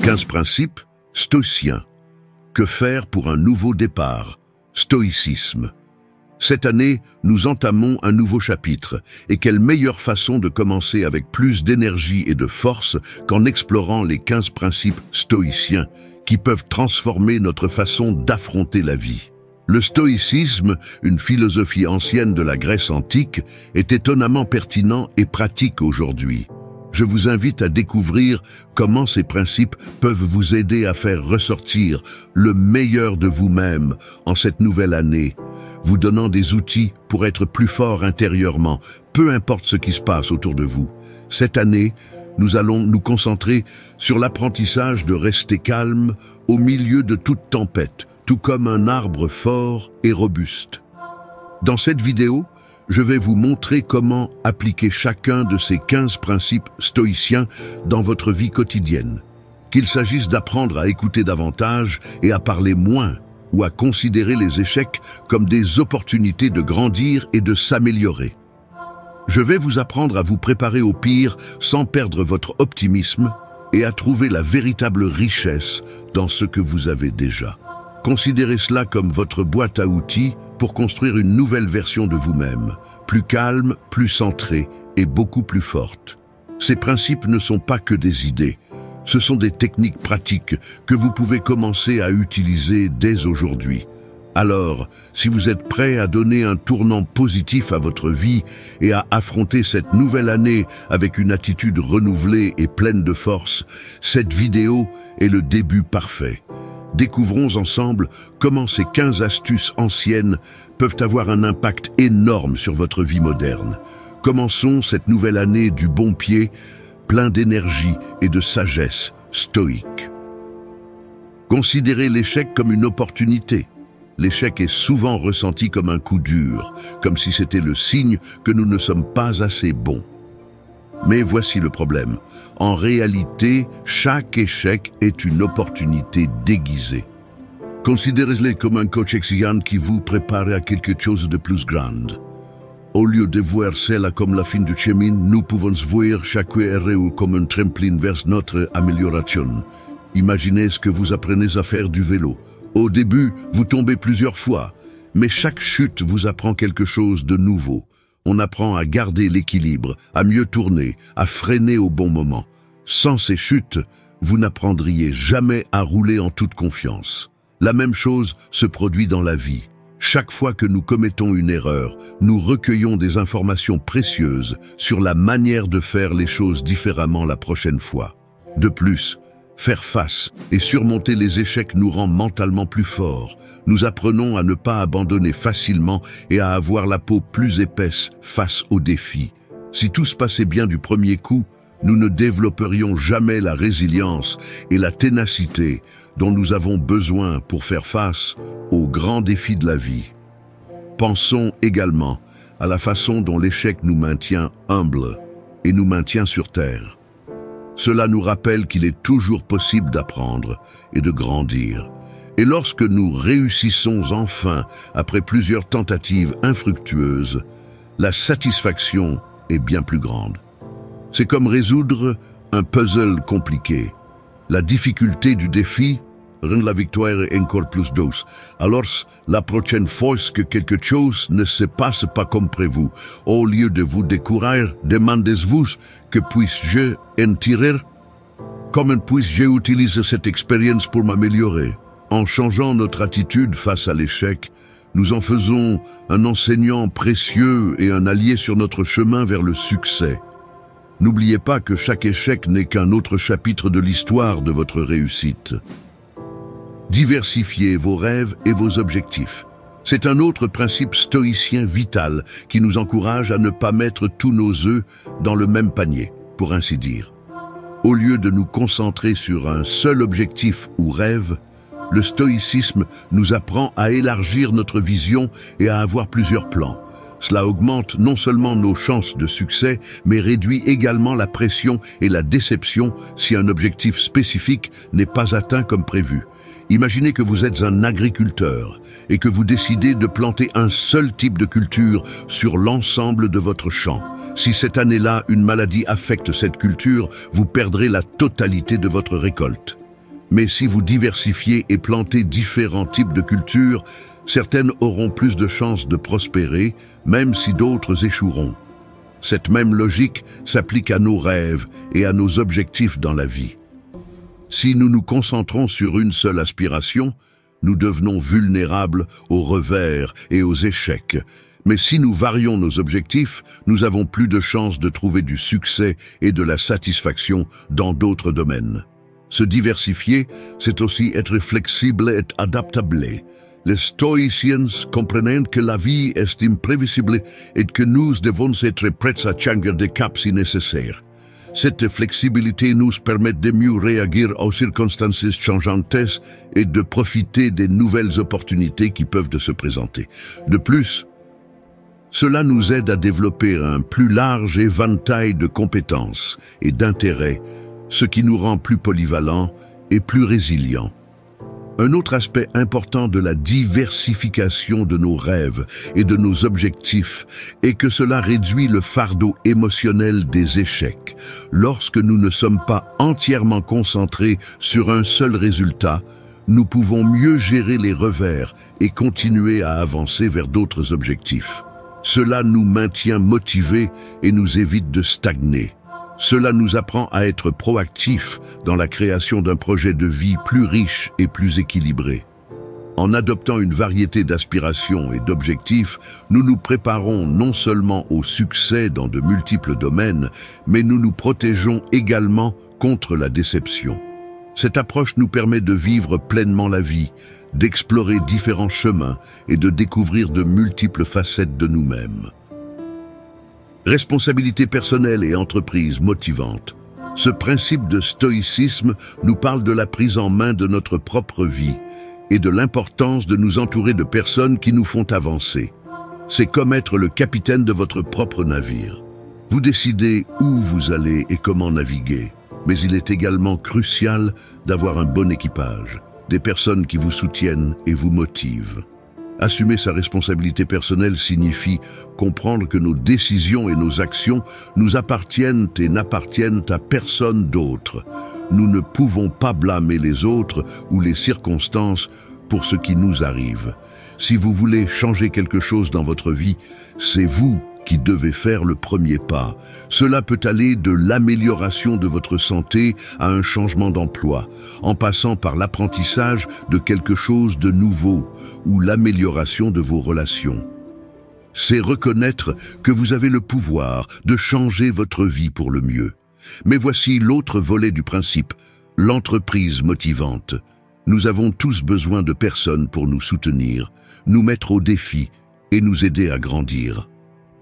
15 principes stoïciens. Que faire pour un nouveau départ? Stoïcisme. Cette année, nous entamons un nouveau chapitre, et quelle meilleure façon de commencer avec plus d'énergie et de force qu'en explorant les 15 principes stoïciens qui peuvent transformer notre façon d'affronter la vie. Le stoïcisme, une philosophie ancienne de la Grèce antique, est étonnamment pertinent et pratique aujourd'hui. Je vous invite à découvrir comment ces principes peuvent vous aider à faire ressortir le meilleur de vous-même en cette nouvelle année, vous donnant des outils pour être plus fort intérieurement, peu importe ce qui se passe autour de vous. Cette année, nous allons nous concentrer sur l'apprentissage de rester calme au milieu de toute tempête, tout comme un arbre fort et robuste. Dans cette vidéo, je vais vous montrer comment appliquer chacun de ces 15 principes stoïciens dans votre vie quotidienne. Qu'il s'agisse d'apprendre à écouter davantage et à parler moins, ou à considérer les échecs comme des opportunités de grandir et de s'améliorer. Je vais vous apprendre à vous préparer au pire sans perdre votre optimisme et à trouver la véritable richesse dans ce que vous avez déjà. Considérez cela comme votre boîte à outils pour construire une nouvelle version de vous-même, plus calme, plus centrée et beaucoup plus forte. Ces principes ne sont pas que des idées, ce sont des techniques pratiques que vous pouvez commencer à utiliser dès aujourd'hui. Alors, si vous êtes prêt à donner un tournant positif à votre vie et à affronter cette nouvelle année avec une attitude renouvelée et pleine de force, cette vidéo est le début parfait. Découvrons ensemble comment ces 15 astuces anciennes peuvent avoir un impact énorme sur votre vie moderne. Commençons cette nouvelle année du bon pied, plein d'énergie et de sagesse stoïque. Considérez l'échec comme une opportunité. L'échec est souvent ressenti comme un coup dur, comme si c'était le signe que nous ne sommes pas assez bons. Mais voici le problème. En réalité, chaque échec est une opportunité déguisée. Considérez-les comme un coach exigeant qui vous prépare à quelque chose de plus grand. Au lieu de voir cela comme la fin du chemin, nous pouvons voir chaque erreur comme un tremplin vers notre amélioration. Imaginez ce que vous apprenez à faire du vélo. Au début, vous tombez plusieurs fois, mais chaque chute vous apprend quelque chose de nouveau. On apprend à garder l'équilibre, à mieux tourner, à freiner au bon moment. Sans ces chutes, vous n'apprendriez jamais à rouler en toute confiance. La même chose se produit dans la vie. Chaque fois que nous commettons une erreur, nous recueillons des informations précieuses sur la manière de faire les choses différemment la prochaine fois. De plus, faire face et surmonter les échecs nous rend mentalement plus forts. Nous apprenons à ne pas abandonner facilement et à avoir la peau plus épaisse face aux défis. Si tout se passait bien du premier coup, nous ne développerions jamais la résilience et la ténacité dont nous avons besoin pour faire face aux grands défis de la vie. Pensons également à la façon dont l'échec nous maintient humbles et nous maintient sur terre. Cela nous rappelle qu'il est toujours possible d'apprendre et de grandir. Et lorsque nous réussissons enfin, après plusieurs tentatives infructueuses, la satisfaction est bien plus grande. C'est comme résoudre un puzzle compliqué. La difficulté du défi rend la victoire encore plus douce. Alors, la prochaine fois que quelque chose ne se passe pas comme prévu, au lieu de vous décourager, demandez-vous que puis-je en tirer? Comment puis-je utiliser cette expérience pour m'améliorer? En changeant notre attitude face à l'échec, nous en faisons un enseignant précieux et un allié sur notre chemin vers le succès. N'oubliez pas que chaque échec n'est qu'un autre chapitre de l'histoire de votre réussite. Diversifiez vos rêves et vos objectifs. C'est un autre principe stoïcien vital qui nous encourage à ne pas mettre tous nos œufs dans le même panier, pour ainsi dire. Au lieu de nous concentrer sur un seul objectif ou rêve, le stoïcisme nous apprend à élargir notre vision et à avoir plusieurs plans. Cela augmente non seulement nos chances de succès, mais réduit également la pression et la déception si un objectif spécifique n'est pas atteint comme prévu. Imaginez que vous êtes un agriculteur et que vous décidez de planter un seul type de culture sur l'ensemble de votre champ. Si cette année-là, une maladie affecte cette culture, vous perdrez la totalité de votre récolte. Mais si vous diversifiez et plantez différents types de cultures, certaines auront plus de chances de prospérer, même si d'autres échoueront. Cette même logique s'applique à nos rêves et à nos objectifs dans la vie. Si nous nous concentrons sur une seule aspiration, nous devenons vulnérables aux revers et aux échecs. Mais si nous varions nos objectifs, nous avons plus de chances de trouver du succès et de la satisfaction dans d'autres domaines. Se diversifier, c'est aussi être flexible et adaptable. Les stoïciens comprennent que la vie est imprévisible et que nous devons être prêts à changer de cap si nécessaire. Cette flexibilité nous permet de mieux réagir aux circonstances changeantes et de profiter des nouvelles opportunités qui peuvent se présenter. De plus, cela nous aide à développer un plus large éventail de compétences et d'intérêts, ce qui nous rend plus polyvalents et plus résilients. Un autre aspect important de la diversification de nos rêves et de nos objectifs est que cela réduit le fardeau émotionnel des échecs. Lorsque nous ne sommes pas entièrement concentrés sur un seul résultat, nous pouvons mieux gérer les revers et continuer à avancer vers d'autres objectifs. Cela nous maintient motivés et nous évite de stagner. Cela nous apprend à être proactifs dans la création d'un projet de vie plus riche et plus équilibré. En adoptant une variété d'aspirations et d'objectifs, nous nous préparons non seulement au succès dans de multiples domaines, mais nous nous protégeons également contre la déception. Cette approche nous permet de vivre pleinement la vie, d'explorer différents chemins et de découvrir de multiples facettes de nous-mêmes. Responsabilité personnelle et entreprise motivante. Ce principe de stoïcisme nous parle de la prise en main de notre propre vie et de l'importance de nous entourer de personnes qui nous font avancer. C'est comme être le capitaine de votre propre navire. Vous décidez où vous allez et comment naviguer. Mais il est également crucial d'avoir un bon équipage, des personnes qui vous soutiennent et vous motivent. Assumer sa responsabilité personnelle signifie comprendre que nos décisions et nos actions nous appartiennent et n'appartiennent à personne d'autre. Nous ne pouvons pas blâmer les autres ou les circonstances pour ce qui nous arrive. Si vous voulez changer quelque chose dans votre vie, c'est vous qui devez faire le premier pas. Cela peut aller de l'amélioration de votre santé à un changement d'emploi, en passant par l'apprentissage de quelque chose de nouveau ou l'amélioration de vos relations. C'est reconnaître que vous avez le pouvoir de changer votre vie pour le mieux. Mais voici l'autre volet du principe, l'entreprise motivante. Nous avons tous besoin de personnes pour nous soutenir, nous mettre au défi et nous aider à grandir.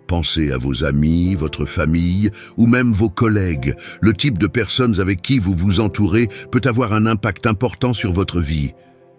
Pensez à vos amis, votre famille ou même vos collègues. Le type de personnes avec qui vous vous entourez peut avoir un impact important sur votre vie.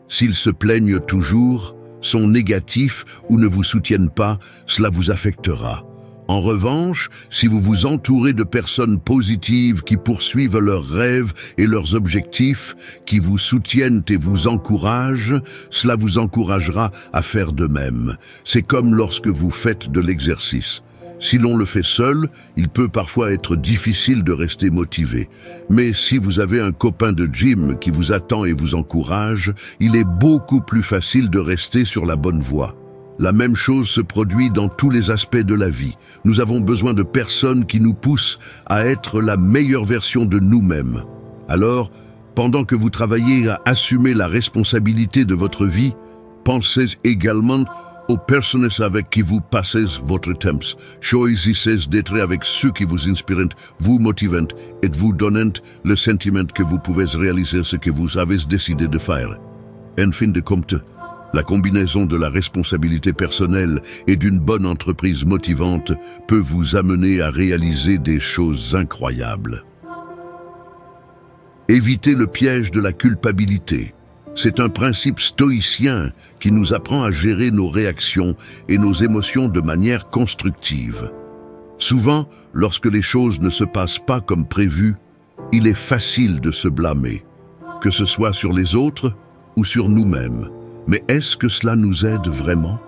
S'ils se plaignent toujours, sont négatifs ou ne vous soutiennent pas, cela vous affectera. En revanche, si vous vous entourez de personnes positives qui poursuivent leurs rêves et leurs objectifs, qui vous soutiennent et vous encouragent, cela vous encouragera à faire de même. C'est comme lorsque vous faites de l'exercice. Si l'on le fait seul, il peut parfois être difficile de rester motivé. Mais si vous avez un copain de gym qui vous attend et vous encourage, il est beaucoup plus facile de rester sur la bonne voie. La même chose se produit dans tous les aspects de la vie. Nous avons besoin de personnes qui nous poussent à être la meilleure version de nous-mêmes. Alors, pendant que vous travaillez à assumer la responsabilité de votre vie, pensez également aux personnes avec qui vous passez votre temps. Choisissez d'être avec ceux qui vous inspirent, vous motivent et vous donnent le sentiment que vous pouvez réaliser ce que vous avez décidé de faire. En fin de compte, la combinaison de la responsabilité personnelle et d'une bonne entreprise motivante peut vous amener à réaliser des choses incroyables. Évitez le piège de la culpabilité. C'est un principe stoïcien qui nous apprend à gérer nos réactions et nos émotions de manière constructive. Souvent, lorsque les choses ne se passent pas comme prévu, il est facile de se blâmer, que ce soit sur les autres ou sur nous-mêmes. Mais est-ce que cela nous aide vraiment?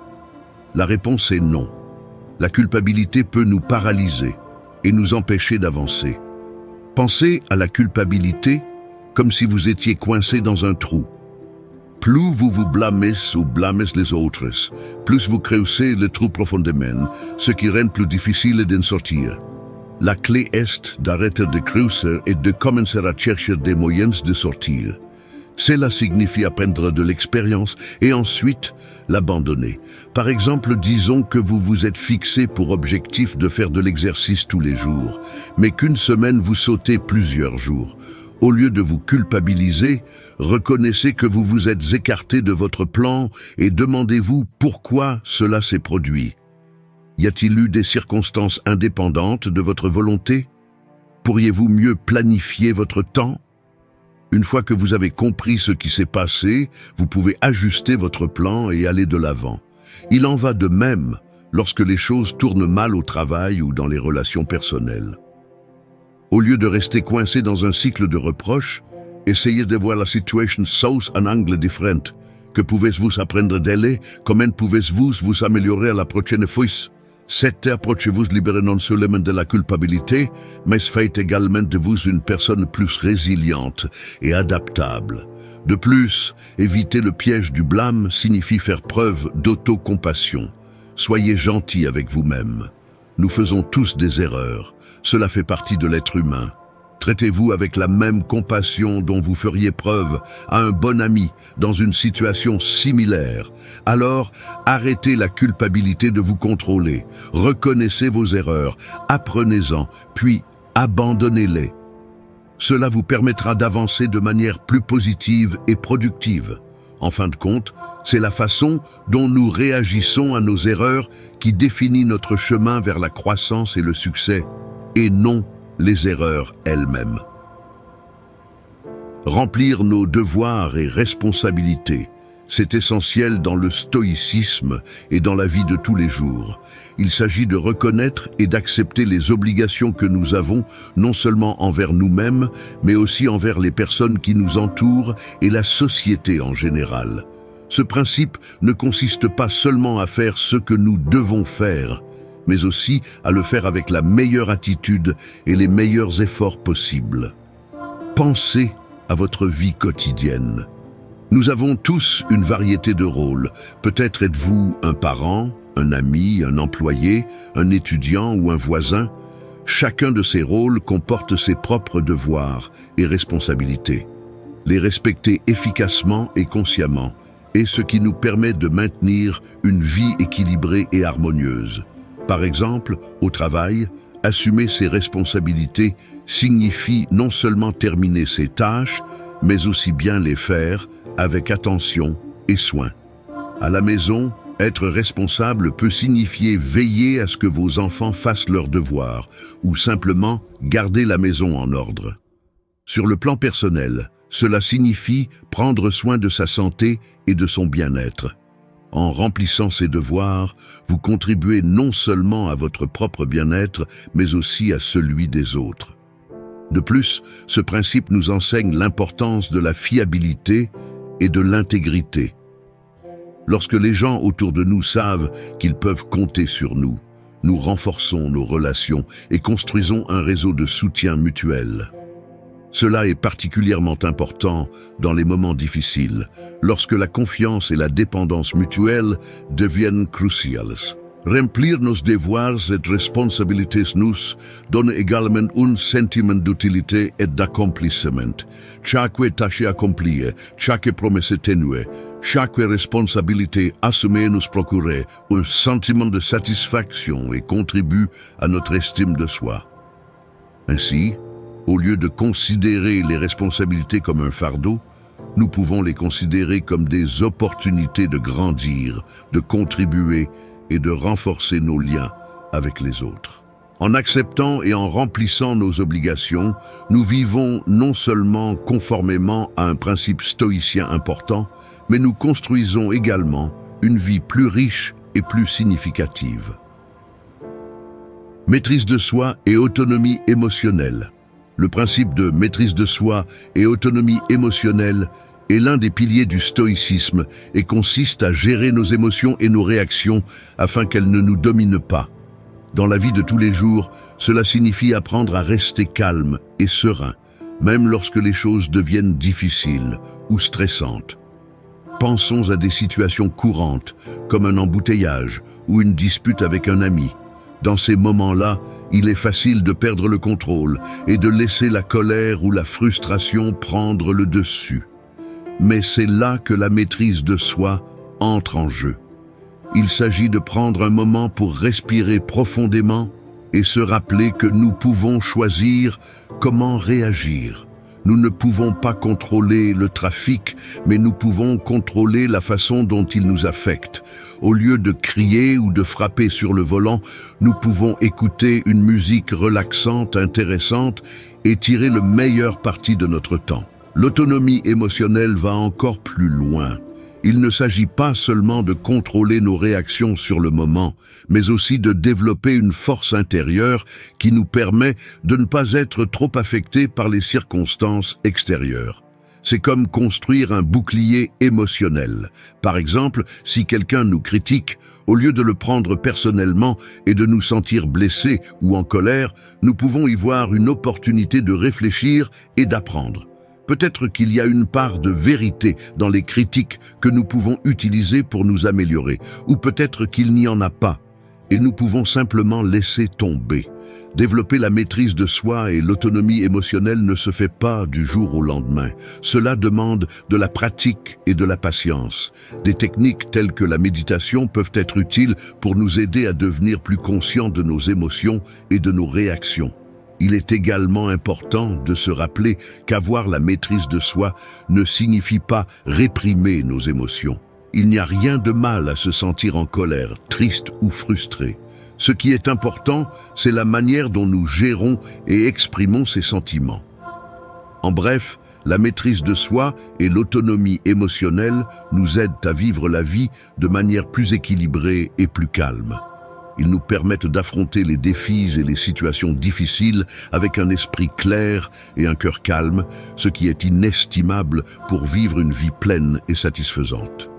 La réponse est non. La culpabilité peut nous paralyser et nous empêcher d'avancer. Penser à la culpabilité comme si vous étiez coincé dans un trou. Plus vous vous blâmez ou blâmez les autres, plus vous creusez le trou profondément, ce qui rend plus difficile d'en sortir. La clé est d'arrêter de creuser et de commencer à chercher des moyens de sortir. Cela signifie apprendre de l'expérience et ensuite l'abandonner. Par exemple, disons que vous vous êtes fixé pour objectif de faire de l'exercice tous les jours, mais qu'une semaine vous sautez plusieurs jours. Au lieu de vous culpabiliser, reconnaissez que vous vous êtes écarté de votre plan et demandez-vous pourquoi cela s'est produit. Y a-t-il eu des circonstances indépendantes de votre volonté? Pourriez-vous mieux planifier votre temps? Une fois que vous avez compris ce qui s'est passé, vous pouvez ajuster votre plan et aller de l'avant. Il en va de même lorsque les choses tournent mal au travail ou dans les relations personnelles. Au lieu de rester coincé dans un cycle de reproches, essayez de voir la situation sous un angle différent. Que pouvez-vous apprendre d'elle? Comment pouvez-vous vous améliorer à la prochaine fois? Cette approche vous libère non seulement de la culpabilité, mais fait également de vous une personne plus résiliente et adaptable. De plus, éviter le piège du blâme signifie faire preuve d'autocompassion. Soyez gentil avec vous-même. Nous faisons tous des erreurs. Cela fait partie de l'être humain. Traitez-vous avec la même compassion dont vous feriez preuve à un bon ami dans une situation similaire. Alors, arrêtez la culpabilité de vous contrôler. Reconnaissez vos erreurs, apprenez-en, puis abandonnez-les. Cela vous permettra d'avancer de manière plus positive et productive. En fin de compte, c'est la façon dont nous réagissons à nos erreurs qui définit notre chemin vers la croissance et le succès, et non les erreurs elles-mêmes. Remplir nos devoirs et responsabilités, c'est essentiel dans le stoïcisme et dans la vie de tous les jours. Il s'agit de reconnaître et d'accepter les obligations que nous avons, non seulement envers nous-mêmes, mais aussi envers les personnes qui nous entourent et la société en général. Ce principe ne consiste pas seulement à faire ce que nous devons faire, mais aussi à le faire avec la meilleure attitude et les meilleurs efforts possibles. Pensez à votre vie quotidienne. Nous avons tous une variété de rôles. Peut-être êtes-vous un parent, un ami, un employé, un étudiant ou un voisin. Chacun de ces rôles comporte ses propres devoirs et responsabilités. Les respecter efficacement et consciemment est ce qui nous permet de maintenir une vie équilibrée et harmonieuse. Par exemple, au travail, assumer ses responsabilités signifie non seulement terminer ses tâches, mais aussi bien les faire avec attention et soin. À la maison, être responsable peut signifier veiller à ce que vos enfants fassent leurs devoirs ou simplement garder la maison en ordre. Sur le plan personnel, cela signifie prendre soin de sa santé et de son bien-être. En remplissant ces devoirs, vous contribuez non seulement à votre propre bien-être, mais aussi à celui des autres. De plus, ce principe nous enseigne l'importance de la fiabilité et de l'intégrité. Lorsque les gens autour de nous savent qu'ils peuvent compter sur nous, nous renforçons nos relations et construisons un réseau de soutien mutuel. Cela est particulièrement important dans les moments difficiles, lorsque la confiance et la dépendance mutuelle deviennent cruciales. Remplir nos devoirs et responsabilités nous donne également un sentiment d'utilité et d'accomplissement. Chaque tâche accomplie, chaque promesse tenue, chaque responsabilité assumée nous procure un sentiment de satisfaction et contribue à notre estime de soi. Ainsi, au lieu de considérer les responsabilités comme un fardeau, nous pouvons les considérer comme des opportunités de grandir, de contribuer et de renforcer nos liens avec les autres. En acceptant et en remplissant nos obligations, nous vivons non seulement conformément à un principe stoïcien important, mais nous construisons également une vie plus riche et plus significative. Maîtrise de soi et autonomie émotionnelle. Le principe de maîtrise de soi et autonomie émotionnelle est l'un des piliers du stoïcisme et consiste à gérer nos émotions et nos réactions afin qu'elles ne nous dominent pas. Dans la vie de tous les jours, cela signifie apprendre à rester calme et serein, même lorsque les choses deviennent difficiles ou stressantes. Pensons à des situations courantes, comme un embouteillage ou une dispute avec un ami. Dans ces moments-là, il est facile de perdre le contrôle et de laisser la colère ou la frustration prendre le dessus. Mais c'est là que la maîtrise de soi entre en jeu. Il s'agit de prendre un moment pour respirer profondément et se rappeler que nous pouvons choisir comment réagir. Nous ne pouvons pas contrôler le trafic, mais nous pouvons contrôler la façon dont il nous affecte. Au lieu de crier ou de frapper sur le volant, nous pouvons écouter une musique relaxante, intéressante et tirer le meilleur parti de notre temps. L'autonomie émotionnelle va encore plus loin. Il ne s'agit pas seulement de contrôler nos réactions sur le moment, mais aussi de développer une force intérieure qui nous permet de ne pas être trop affectés par les circonstances extérieures. C'est comme construire un bouclier émotionnel. Par exemple, si quelqu'un nous critique, au lieu de le prendre personnellement et de nous sentir blessés ou en colère, nous pouvons y voir une opportunité de réfléchir et d'apprendre. Peut-être qu'il y a une part de vérité dans les critiques que nous pouvons utiliser pour nous améliorer, ou peut-être qu'il n'y en a pas, et nous pouvons simplement laisser tomber. Développer la maîtrise de soi et l'autonomie émotionnelle ne se fait pas du jour au lendemain. Cela demande de la pratique et de la patience. Des techniques telles que la méditation peuvent être utiles pour nous aider à devenir plus conscients de nos émotions et de nos réactions. Il est également important de se rappeler qu'avoir la maîtrise de soi ne signifie pas réprimer nos émotions. Il n'y a rien de mal à se sentir en colère, triste ou frustré. Ce qui est important, c'est la manière dont nous gérons et exprimons ces sentiments. En bref, la maîtrise de soi et l'autonomie émotionnelle nous aident à vivre la vie de manière plus équilibrée et plus calme. Ils nous permettent d'affronter les défis et les situations difficiles avec un esprit clair et un cœur calme, ce qui est inestimable pour vivre une vie pleine et satisfaisante.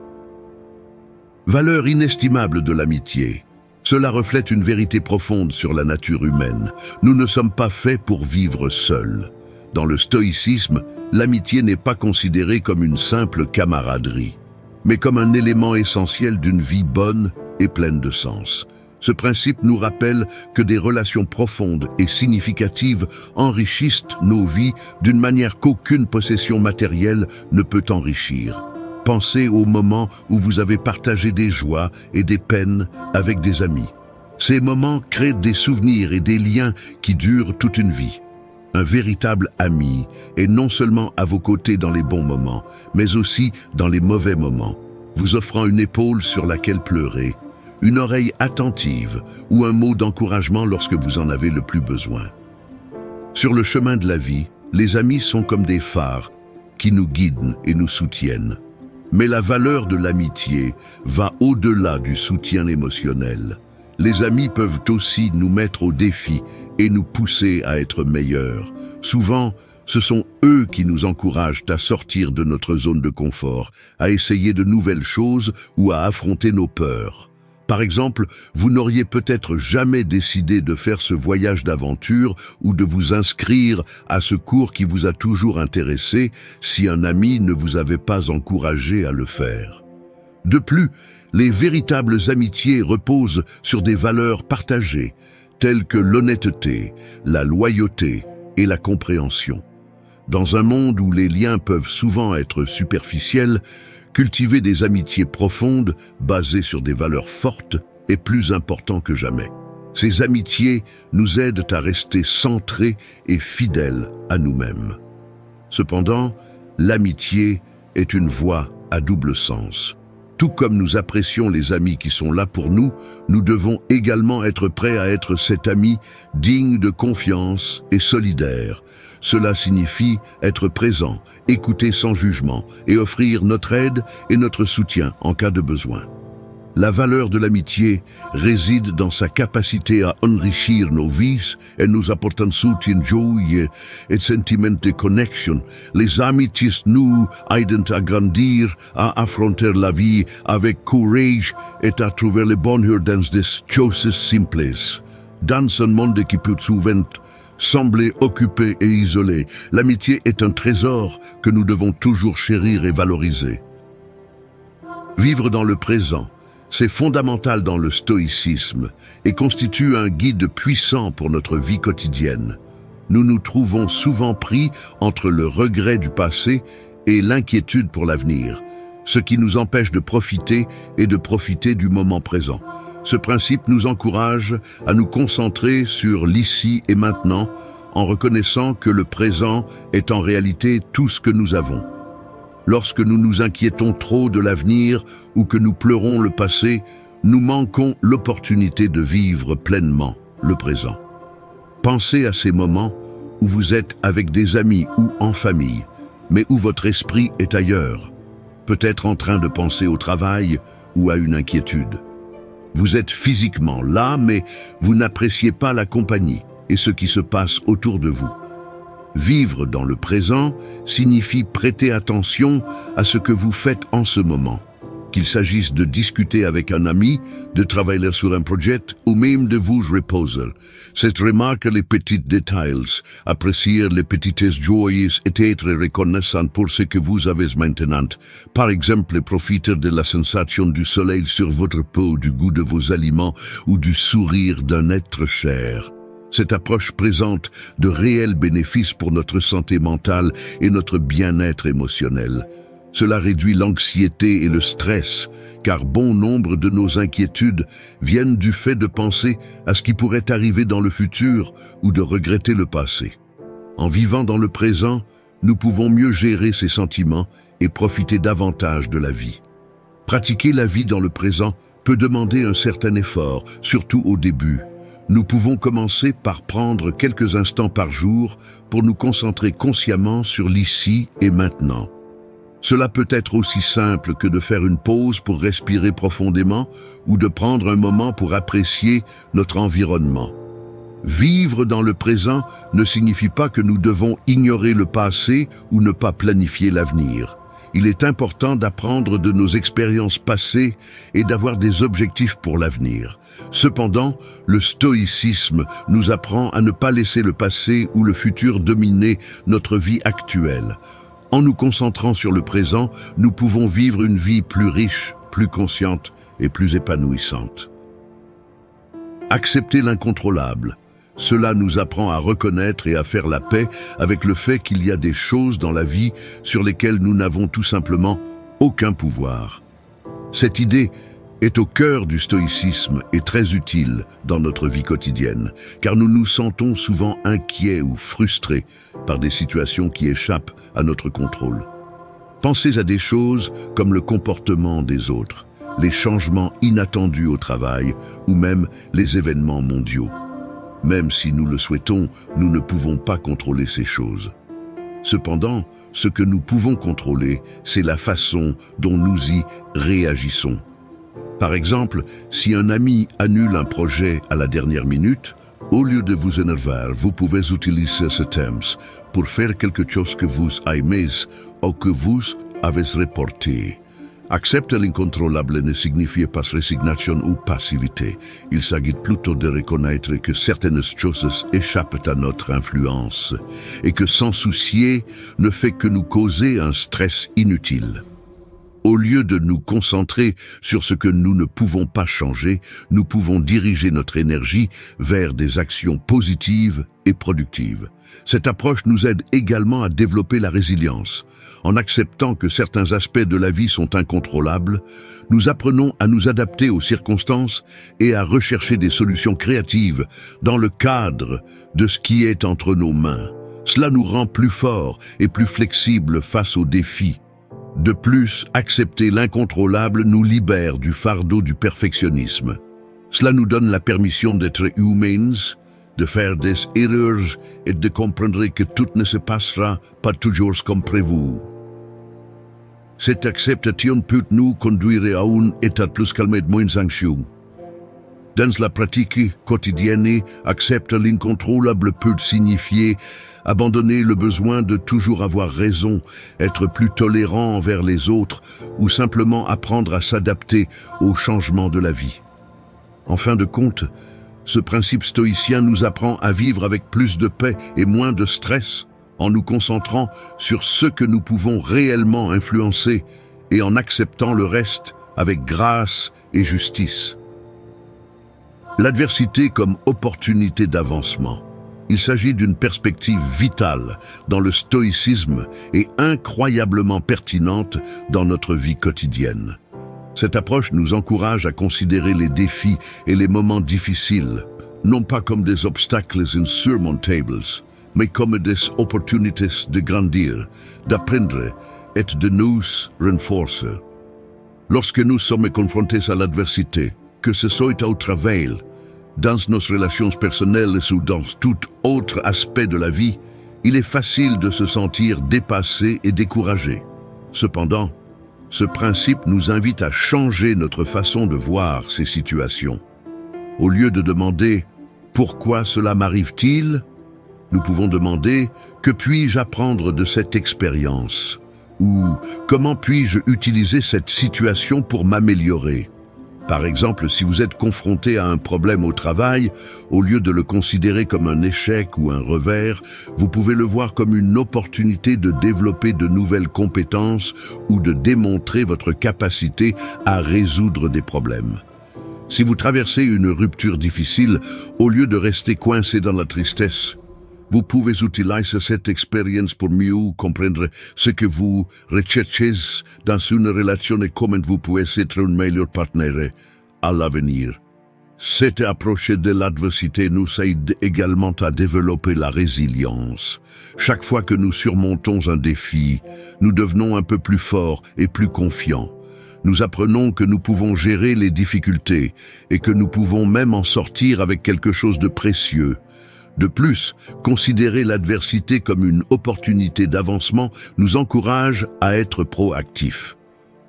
Valeur inestimable de l'amitié. Cela reflète une vérité profonde sur la nature humaine. Nous ne sommes pas faits pour vivre seuls. Dans le stoïcisme, l'amitié n'est pas considérée comme une simple camaraderie, mais comme un élément essentiel d'une vie bonne et pleine de sens. Ce principe nous rappelle que des relations profondes et significatives enrichissent nos vies d'une manière qu'aucune possession matérielle ne peut enrichir. Pensez au moment où vous avez partagé des joies et des peines avec des amis. Ces moments créent des souvenirs et des liens qui durent toute une vie. Un véritable ami est non seulement à vos côtés dans les bons moments, mais aussi dans les mauvais moments, vous offrant une épaule sur laquelle pleurer, une oreille attentive ou un mot d'encouragement lorsque vous en avez le plus besoin. Sur le chemin de la vie, les amis sont comme des phares qui nous guident et nous soutiennent. Mais la valeur de l'amitié va au-delà du soutien émotionnel. Les amis peuvent aussi nous mettre au défi et nous pousser à être meilleurs. Souvent, ce sont eux qui nous encouragent à sortir de notre zone de confort, à essayer de nouvelles choses ou à affronter nos peurs. Par exemple, vous n'auriez peut-être jamais décidé de faire ce voyage d'aventure ou de vous inscrire à ce cours qui vous a toujours intéressé si un ami ne vous avait pas encouragé à le faire. De plus, les véritables amitiés reposent sur des valeurs partagées, telles que l'honnêteté, la loyauté et la compréhension. Dans un monde où les liens peuvent souvent être superficiels, cultiver des amitiés profondes, basées sur des valeurs fortes, est plus important que jamais. Ces amitiés nous aident à rester centrés et fidèles à nous-mêmes. Cependant, l'amitié est une voie à double sens. Tout comme nous apprécions les amis qui sont là pour nous, nous devons également être prêts à être cet ami digne de confiance et solidaire. Cela signifie être présent, écouter sans jugement et offrir notre aide et notre soutien en cas de besoin. La valeur de l'amitié réside dans sa capacité à enrichir nos vies et nous apportant soutien, joie et sentiment de connexion. Les amitiés nous aident à grandir, à affronter la vie avec courage et à trouver le bonheur dans des choses simples. Dans un monde qui peut souvent Semblez occupé et isolé, l'amitié est un trésor que nous devons toujours chérir et valoriser. Vivre dans le présent, c'est fondamental dans le stoïcisme et constitue un guide puissant pour notre vie quotidienne. Nous nous trouvons souvent pris entre le regret du passé et l'inquiétude pour l'avenir, ce qui nous empêche de profiter et de profiter du moment présent. Ce principe nous encourage à nous concentrer sur l'ici et maintenant en reconnaissant que le présent est en réalité tout ce que nous avons. Lorsque nous nous inquiétons trop de l'avenir ou que nous pleurons le passé, nous manquons l'opportunité de vivre pleinement le présent. Pensez à ces moments où vous êtes avec des amis ou en famille, mais où votre esprit est ailleurs, peut-être en train de penser au travail ou à une inquiétude. Vous êtes physiquement là, mais vous n'appréciez pas la compagnie et ce qui se passe autour de vous. Vivre dans le présent signifie prêter attention à ce que vous faites en ce moment. Qu'il s'agisse de discuter avec un ami, de travailler sur un projet ou même de vous reposer. C'est remarquer les petits détails, apprécier les petites joies et être reconnaissant pour ce que vous avez maintenant. Par exemple, profiter de la sensation du soleil sur votre peau, du goût de vos aliments ou du sourire d'un être cher. Cette approche présente de réels bénéfices pour notre santé mentale et notre bien-être émotionnel. Cela réduit l'anxiété et le stress, car bon nombre de nos inquiétudes viennent du fait de penser à ce qui pourrait arriver dans le futur ou de regretter le passé. En vivant dans le présent, nous pouvons mieux gérer ces sentiments et profiter davantage de la vie. Pratiquer la vie dans le présent peut demander un certain effort, surtout au début. Nous pouvons commencer par prendre quelques instants par jour pour nous concentrer consciemment sur l'ici et maintenant. Cela peut être aussi simple que de faire une pause pour respirer profondément ou de prendre un moment pour apprécier notre environnement. Vivre dans le présent ne signifie pas que nous devons ignorer le passé ou ne pas planifier l'avenir. Il est important d'apprendre de nos expériences passées et d'avoir des objectifs pour l'avenir. Cependant, le stoïcisme nous apprend à ne pas laisser le passé ou le futur dominer notre vie actuelle. En nous concentrant sur le présent, nous pouvons vivre une vie plus riche, plus consciente et plus épanouissante. Accepter l'incontrôlable. Cela nous apprend à reconnaître et à faire la paix avec le fait qu'il y a des choses dans la vie sur lesquelles nous n'avons tout simplement aucun pouvoir. Cette idée est au cœur du stoïcisme et très utile dans notre vie quotidienne, car nous nous sentons souvent inquiets ou frustrés par des situations qui échappent à notre contrôle. Pensez à des choses comme le comportement des autres, les changements inattendus au travail ou même les événements mondiaux. Même si nous le souhaitons, nous ne pouvons pas contrôler ces choses. Cependant, ce que nous pouvons contrôler, c'est la façon dont nous y réagissons. Par exemple, si un ami annule un projet à la dernière minute, au lieu de vous énerver, vous pouvez utiliser ce thème pour faire quelque chose que vous aimez ou que vous avez reporté. Accepter l'incontrôlable ne signifie pas résignation ou passivité. Il s'agit plutôt de reconnaître que certaines choses échappent à notre influence et que s'en soucier ne fait que nous causer un stress inutile. Au lieu de nous concentrer sur ce que nous ne pouvons pas changer, nous pouvons diriger notre énergie vers des actions positives et productives. Cette approche nous aide également à développer la résilience. En acceptant que certains aspects de la vie sont incontrôlables, nous apprenons à nous adapter aux circonstances et à rechercher des solutions créatives dans le cadre de ce qui est entre nos mains. Cela nous rend plus forts et plus flexibles face aux défis. De plus, accepter l'incontrôlable nous libère du fardeau du perfectionnisme. Cela nous donne la permission d'être humains, de faire des erreurs et de comprendre que tout ne se passera pas toujours comme prévu. Cette acceptation peut nous conduire à un état plus calme et moins anxieux. Dans la pratique quotidienne, accepter l'incontrôlable peut signifier abandonner le besoin de toujours avoir raison, être plus tolérant envers les autres ou simplement apprendre à s'adapter aux changements de la vie. En fin de compte, Ce principe stoïcien nous apprend à vivre avec plus de paix et moins de stress, en nous concentrant sur ce que nous pouvons réellement influencer et en acceptant le reste avec grâce et justice. L'adversité comme opportunité d'avancement. Il s'agit d'une perspective vitale dans le stoïcisme et incroyablement pertinente dans notre vie quotidienne. Cette approche nous encourage à considérer les défis et les moments difficiles, non pas comme des obstacles insurmontables, mais comme des opportunités de grandir, d'apprendre et de nous renforcer. Lorsque nous sommes confrontés à l'adversité, que ce soit au travail, dans nos relations personnelles ou dans tout autre aspect de la vie, il est facile de se sentir dépassé et découragé. Cependant, ce principe nous invite à changer notre façon de voir ces situations. Au lieu de demander « Pourquoi cela m'arrive-t-il ?», nous pouvons demander « Que puis-je apprendre de cette expérience ?» ou « Comment puis-je utiliser cette situation pour m'améliorer ?» Par exemple, si vous êtes confronté à un problème au travail, au lieu de le considérer comme un échec ou un revers, vous pouvez le voir comme une opportunité de développer de nouvelles compétences ou de démontrer votre capacité à résoudre des problèmes. Si vous traversez une rupture difficile, au lieu de rester coincé dans la tristesse, vous pouvez utiliser cette expérience pour mieux comprendre ce que vous recherchez dans une relation et comment vous pouvez être un meilleur partenaire à l'avenir. Cette approche de l'adversité nous aide également à développer la résilience. Chaque fois que nous surmontons un défi, nous devenons un peu plus forts et plus confiants. Nous apprenons que nous pouvons gérer les difficultés et que nous pouvons même en sortir avec quelque chose de précieux. De plus, considérer l'adversité comme une opportunité d'avancement nous encourage à être proactifs.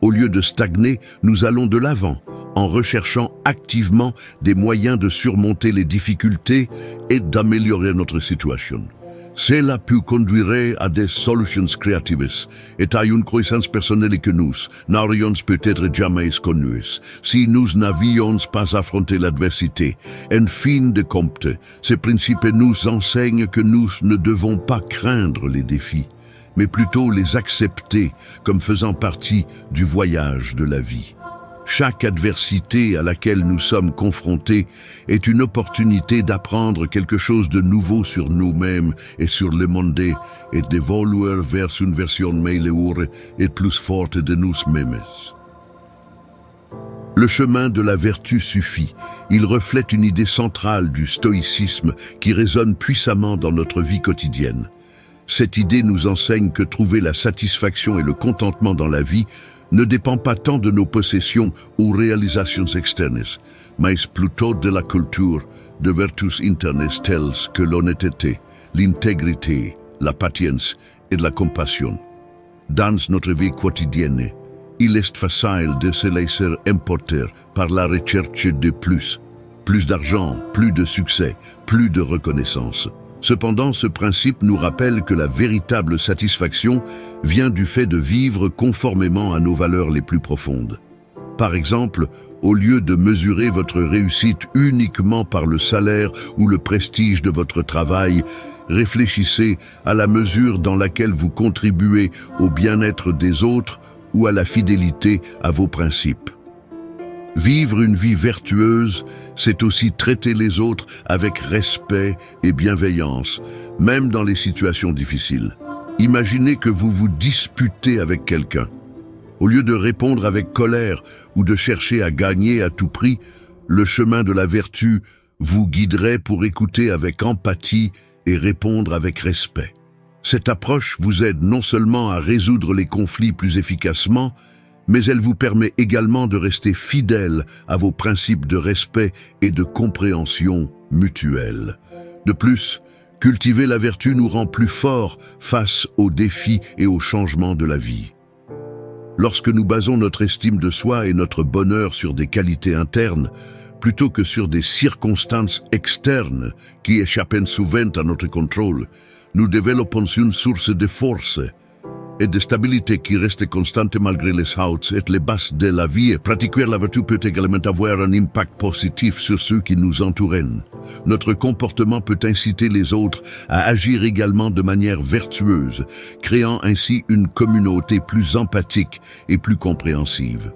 Au lieu de stagner, nous allons de l'avant, en recherchant activement des moyens de surmonter les difficultés et d'améliorer notre situation. Cela peut conduire à des solutions créatives et à une croissance personnelle que nous n'aurions peut-être jamais connue si nous n'avions pas affronté l'adversité. En fin de compte, ces principes nous enseignent que nous ne devons pas craindre les défis, mais plutôt les accepter comme faisant partie du voyage de la vie. Chaque adversité à laquelle nous sommes confrontés est une opportunité d'apprendre quelque chose de nouveau sur nous-mêmes et sur le monde et d'évoluer vers une version meilleure et plus forte de nous-mêmes. Le chemin de la vertu suffit. Il reflète une idée centrale du stoïcisme qui résonne puissamment dans notre vie quotidienne. Cette idée nous enseigne que trouver la satisfaction et le contentement dans la vie ne dépend pas tant de nos possessions ou réalisations externes, mais plutôt de la culture, de vertus internes telles que l'honnêteté, l'intégrité, la patience et la compassion. Dans notre vie quotidienne, il est facile de se laisser emporter par la recherche de plus d'argent, plus de succès, plus de reconnaissance. Cependant, ce principe nous rappelle que la véritable satisfaction vient du fait de vivre conformément à nos valeurs les plus profondes. Par exemple, au lieu de mesurer votre réussite uniquement par le salaire ou le prestige de votre travail, réfléchissez à la mesure dans laquelle vous contribuez au bien-être des autres ou à la fidélité à vos principes. Vivre une vie vertueuse, c'est aussi traiter les autres avec respect et bienveillance, même dans les situations difficiles. Imaginez que vous vous disputez avec quelqu'un. Au lieu de répondre avec colère ou de chercher à gagner à tout prix, le chemin de la vertu vous guiderait pour écouter avec empathie et répondre avec respect. Cette approche vous aide non seulement à résoudre les conflits plus efficacement, mais elle vous permet également de rester fidèle à vos principes de respect et de compréhension mutuelle. De plus, cultiver la vertu nous rend plus forts face aux défis et aux changements de la vie. Lorsque nous basons notre estime de soi et notre bonheur sur des qualités internes, plutôt que sur des circonstances externes qui échappent souvent à notre contrôle, nous développons une source de force et de stabilité qui reste constante malgré les hauts et les basses de la vie. Pratiquer la vertu peut également avoir un impact positif sur ceux qui nous entourent. Notre comportement peut inciter les autres à agir également de manière vertueuse, créant ainsi une communauté plus empathique et plus compréhensive.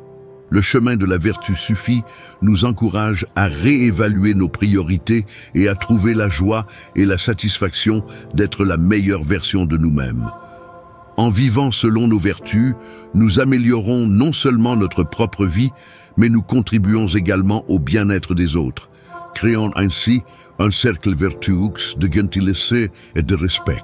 Le chemin de la vertu suffit nous encourage à réévaluer nos priorités et à trouver la joie et la satisfaction d'être la meilleure version de nous-mêmes. En vivant selon nos vertus, nous améliorons non seulement notre propre vie, mais nous contribuons également au bien-être des autres, créant ainsi un cercle vertueux de gentillesse et de respect.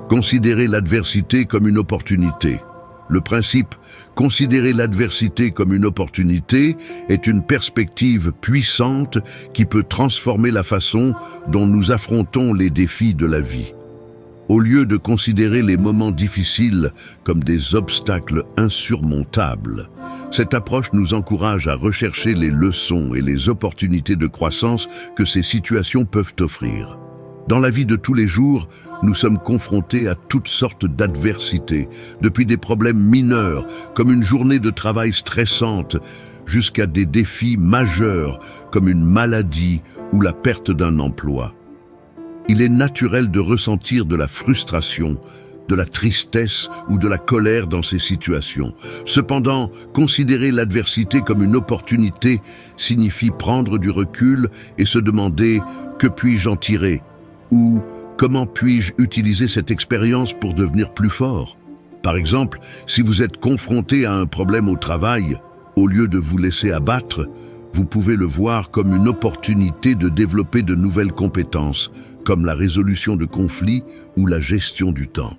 Considérez l'adversité comme une opportunité. Le principe « considérer l'adversité comme une opportunité » est une perspective puissante qui peut transformer la façon dont nous affrontons les défis de la vie. Au lieu de considérer les moments difficiles comme des obstacles insurmontables, cette approche nous encourage à rechercher les leçons et les opportunités de croissance que ces situations peuvent offrir. Dans la vie de tous les jours, nous sommes confrontés à toutes sortes d'adversités, depuis des problèmes mineurs, comme une journée de travail stressante, jusqu'à des défis majeurs, comme une maladie ou la perte d'un emploi. Il est naturel de ressentir de la frustration, de la tristesse ou de la colère dans ces situations. Cependant, considérer l'adversité comme une opportunité signifie prendre du recul et se demander « que puis-je en tirer ?» ou « comment puis-je utiliser cette expérience pour devenir plus fort ?» Par exemple, si vous êtes confronté à un problème au travail, au lieu de vous laisser abattre, vous pouvez le voir comme une opportunité de développer de nouvelles compétences, comme la résolution de conflits ou la gestion du temps.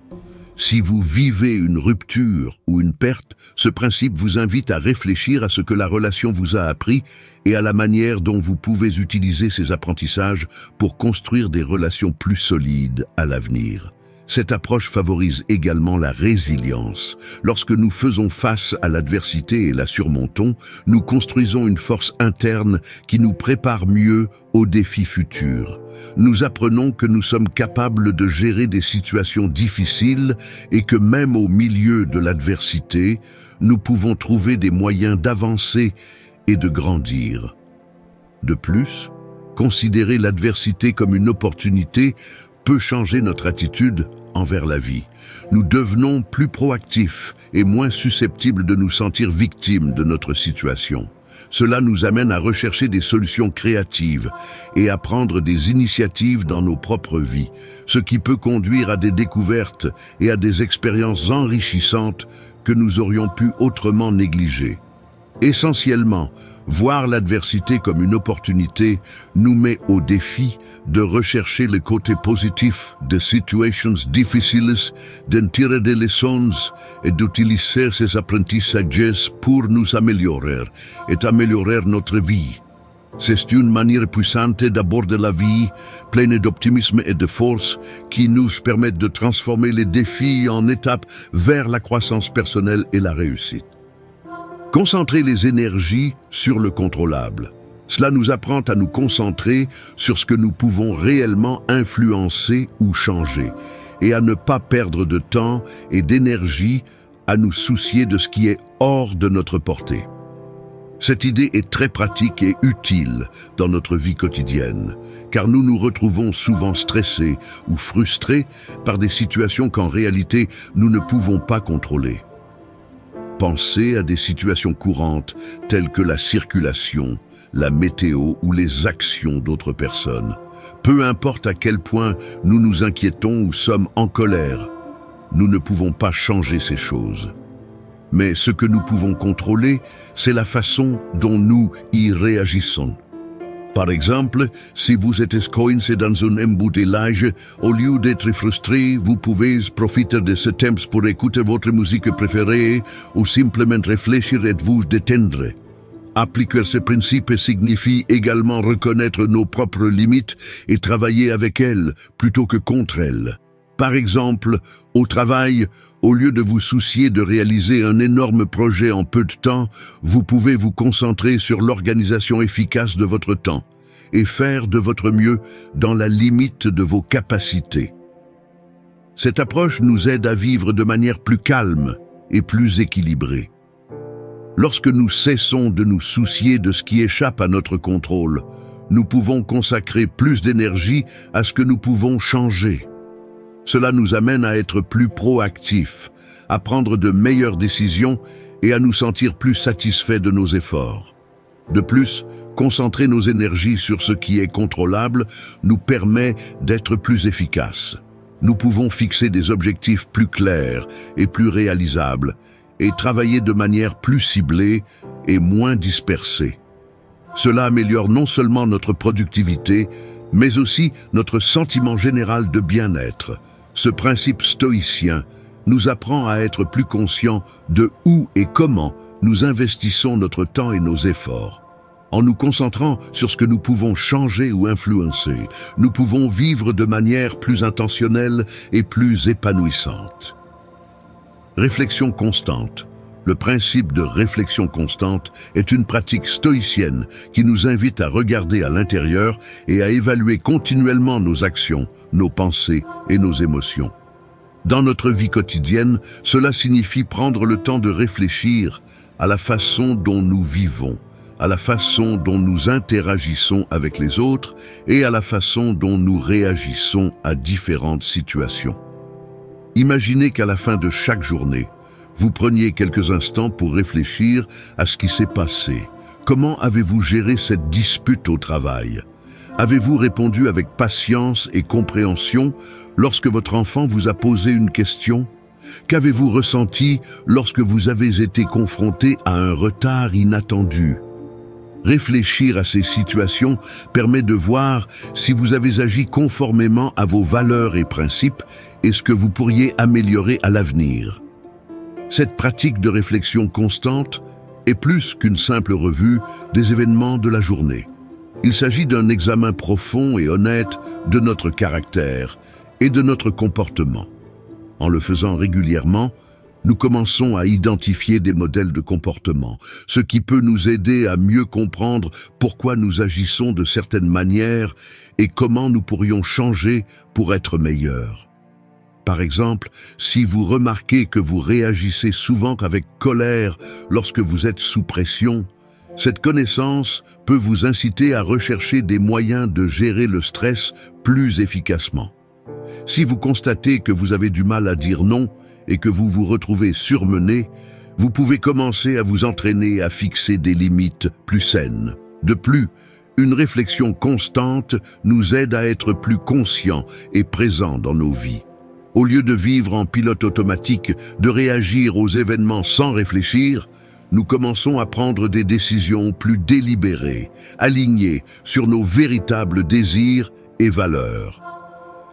Si vous vivez une rupture ou une perte, ce principe vous invite à réfléchir à ce que la relation vous a appris et à la manière dont vous pouvez utiliser ces apprentissages pour construire des relations plus solides à l'avenir. Cette approche favorise également la résilience. Lorsque nous faisons face à l'adversité et la surmontons, nous construisons une force interne qui nous prépare mieux aux défis futurs. Nous apprenons que nous sommes capables de gérer des situations difficiles et que même au milieu de l'adversité, nous pouvons trouver des moyens d'avancer et de grandir. De plus, considérer l'adversité comme une opportunité peut changer notre attitude envers la vie. Nous devenons plus proactifs et moins susceptibles de nous sentir victimes de notre situation. Cela nous amène à rechercher des solutions créatives et à prendre des initiatives dans nos propres vies, ce qui peut conduire à des découvertes et à des expériences enrichissantes que nous aurions pu autrement négliger. Essentiellement, voir l'adversité comme une opportunité nous met au défi de rechercher le côté positif de situations difficiles, d'en tirer des leçons et d'utiliser ces apprentissages pour nous améliorer et améliorer notre vie. C'est une manière puissante d'aborder la vie, pleine d'optimisme et de force, qui nous permet de transformer les défis en étapes vers la croissance personnelle et la réussite. Concentrer les énergies sur le contrôlable. Cela nous apprend à nous concentrer sur ce que nous pouvons réellement influencer ou changer, et à ne pas perdre de temps et d'énergie à nous soucier de ce qui est hors de notre portée. Cette idée est très pratique et utile dans notre vie quotidienne, car nous nous retrouvons souvent stressés ou frustrés par des situations qu'en réalité nous ne pouvons pas contrôler. Pensez à des situations courantes telles que la circulation, la météo ou les actions d'autres personnes. Peu importe à quel point nous nous inquiétons ou sommes en colère, nous ne pouvons pas changer ces choses. Mais ce que nous pouvons contrôler, c'est la façon dont nous y réagissons. Par exemple, si vous êtes coincé dans un embouteillage, au lieu d'être frustré, vous pouvez profiter de ce temps pour écouter votre musique préférée ou simplement réfléchir et vous détendre. Appliquer ce principe signifie également reconnaître nos propres limites et travailler avec elles plutôt que contre elles. Par exemple, au travail, au lieu de vous soucier de réaliser un énorme projet en peu de temps, vous pouvez vous concentrer sur l'organisation efficace de votre temps et faire de votre mieux dans la limite de vos capacités. Cette approche nous aide à vivre de manière plus calme et plus équilibrée. Lorsque nous cessons de nous soucier de ce qui échappe à notre contrôle, nous pouvons consacrer plus d'énergie à ce que nous pouvons changer. Cela nous amène à être plus proactifs, à prendre de meilleures décisions et à nous sentir plus satisfaits de nos efforts. De plus, concentrer nos énergies sur ce qui est contrôlable nous permet d'être plus efficaces. Nous pouvons fixer des objectifs plus clairs et plus réalisables et travailler de manière plus ciblée et moins dispersée. Cela améliore non seulement notre productivité, mais aussi notre sentiment général de bien-être. Ce principe stoïcien nous apprend à être plus conscients de où et comment nous investissons notre temps et nos efforts. En nous concentrant sur ce que nous pouvons changer ou influencer, nous pouvons vivre de manière plus intentionnelle et plus épanouissante. Réflexion constante. Le principe de réflexion constante est une pratique stoïcienne qui nous invite à regarder à l'intérieur et à évaluer continuellement nos actions, nos pensées et nos émotions. Dans notre vie quotidienne, cela signifie prendre le temps de réfléchir à la façon dont nous vivons, à la façon dont nous interagissons avec les autres et à la façon dont nous réagissons à différentes situations. Imaginez qu'à la fin de chaque journée, vous preniez quelques instants pour réfléchir à ce qui s'est passé. Comment avez-vous géré cette dispute au travail? Avez-vous répondu avec patience et compréhension lorsque votre enfant vous a posé une question? Qu'avez-vous ressenti lorsque vous avez été confronté à un retard inattendu? Réfléchir à ces situations permet de voir si vous avez agi conformément à vos valeurs et principes et ce que vous pourriez améliorer à l'avenir. Cette pratique de réflexion constante est plus qu'une simple revue des événements de la journée. Il s'agit d'un examen profond et honnête de notre caractère et de notre comportement. En le faisant régulièrement, nous commençons à identifier des modèles de comportement, ce qui peut nous aider à mieux comprendre pourquoi nous agissons de certaines manières et comment nous pourrions changer pour être meilleurs. Par exemple, si vous remarquez que vous réagissez souvent avec colère lorsque vous êtes sous pression, cette connaissance peut vous inciter à rechercher des moyens de gérer le stress plus efficacement. Si vous constatez que vous avez du mal à dire non et que vous vous retrouvez surmené, vous pouvez commencer à vous entraîner à fixer des limites plus saines. De plus, une réflexion constante nous aide à être plus conscients et présents dans nos vies. Au lieu de vivre en pilote automatique, de réagir aux événements sans réfléchir, nous commençons à prendre des décisions plus délibérées, alignées sur nos véritables désirs et valeurs.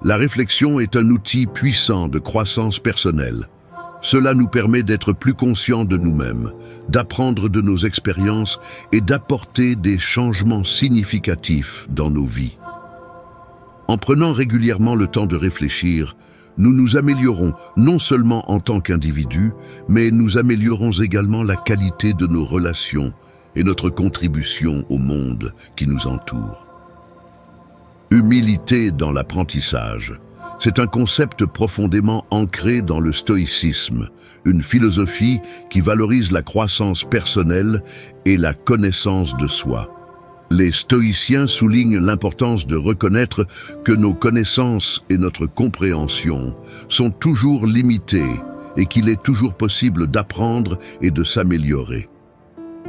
La réflexion est un outil puissant de croissance personnelle. Cela nous permet d'être plus conscients de nous-mêmes, d'apprendre de nos expériences et d'apporter des changements significatifs dans nos vies. En prenant régulièrement le temps de réfléchir, nous nous améliorons non seulement en tant qu'individus, mais nous améliorons également la qualité de nos relations et notre contribution au monde qui nous entoure. Humilité dans l'apprentissage. C'est un concept profondément ancré dans le stoïcisme, une philosophie qui valorise la croissance personnelle et la connaissance de soi. Les stoïciens soulignent l'importance de reconnaître que nos connaissances et notre compréhension sont toujours limitées et qu'il est toujours possible d'apprendre et de s'améliorer.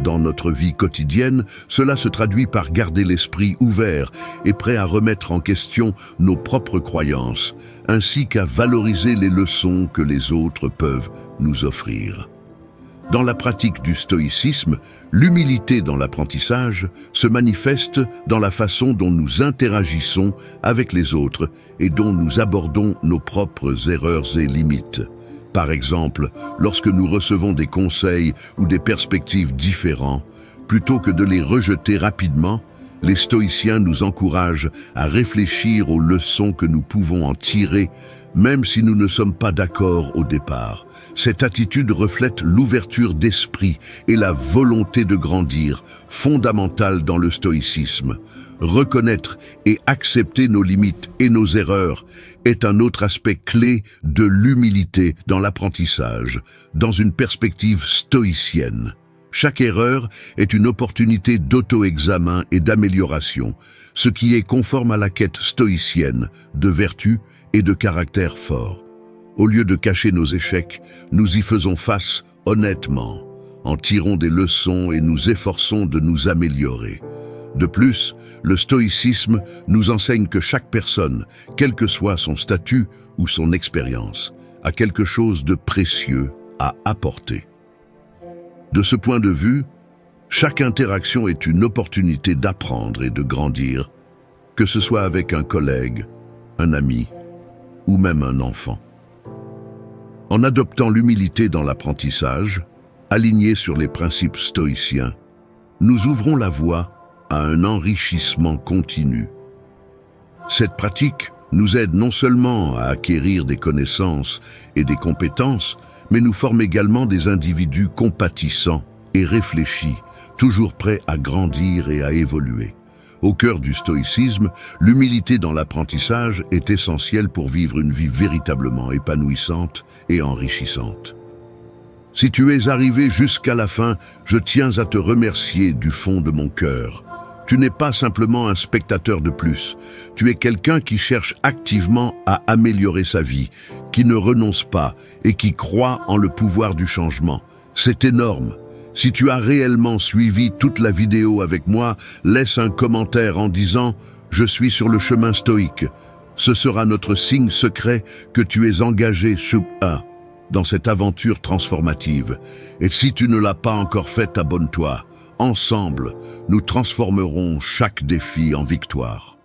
Dans notre vie quotidienne, cela se traduit par garder l'esprit ouvert et prêt à remettre en question nos propres croyances, ainsi qu'à valoriser les leçons que les autres peuvent nous offrir. Dans la pratique du stoïcisme, l'humilité dans l'apprentissage se manifeste dans la façon dont nous interagissons avec les autres et dont nous abordons nos propres erreurs et limites. Par exemple, lorsque nous recevons des conseils ou des perspectives différents, plutôt que de les rejeter rapidement, Les stoïciens nous encouragent à réfléchir aux leçons que nous pouvons en tirer, même si nous ne sommes pas d'accord au départ. Cette attitude reflète l'ouverture d'esprit et la volonté de grandir, fondamentale dans le stoïcisme. Reconnaître et accepter nos limites et nos erreurs est un autre aspect clé de l'humilité dans l'apprentissage, dans une perspective stoïcienne. Chaque erreur est une opportunité d'auto-examen et d'amélioration, ce qui est conforme à la quête stoïcienne de vertu et de caractère fort. Au lieu de cacher nos échecs, nous y faisons face honnêtement, en tirons des leçons et nous efforçons de nous améliorer. De plus, le stoïcisme nous enseigne que chaque personne, quel que soit son statut ou son expérience, a quelque chose de précieux à apporter. De ce point de vue, chaque interaction est une opportunité d'apprendre et de grandir, que ce soit avec un collègue, un ami ou même un enfant. En adoptant l'humilité dans l'apprentissage, aligné sur les principes stoïciens, nous ouvrons la voie à un enrichissement continu. Cette pratique nous aide non seulement à acquérir des connaissances et des compétences, mais nous forme également des individus compatissants et réfléchis, toujours prêts à grandir et à évoluer. Au cœur du stoïcisme, l'humilité dans l'apprentissage est essentielle pour vivre une vie véritablement épanouissante et enrichissante. Si tu es arrivé jusqu'à la fin, je tiens à te remercier du fond de mon cœur. Tu n'es pas simplement un spectateur de plus, tu es quelqu'un qui cherche activement à améliorer sa vie, qui ne renonce pas et qui croit en le pouvoir du changement. C'est énorme. Si tu as réellement suivi toute la vidéo avec moi, laisse un commentaire en disant « Je suis sur le chemin stoïque ». Ce sera notre signe secret que tu es engagé dans cette aventure transformative. Et si tu ne l'as pas encore fait, abonne-toi. Ensemble, nous transformerons chaque défi en victoire.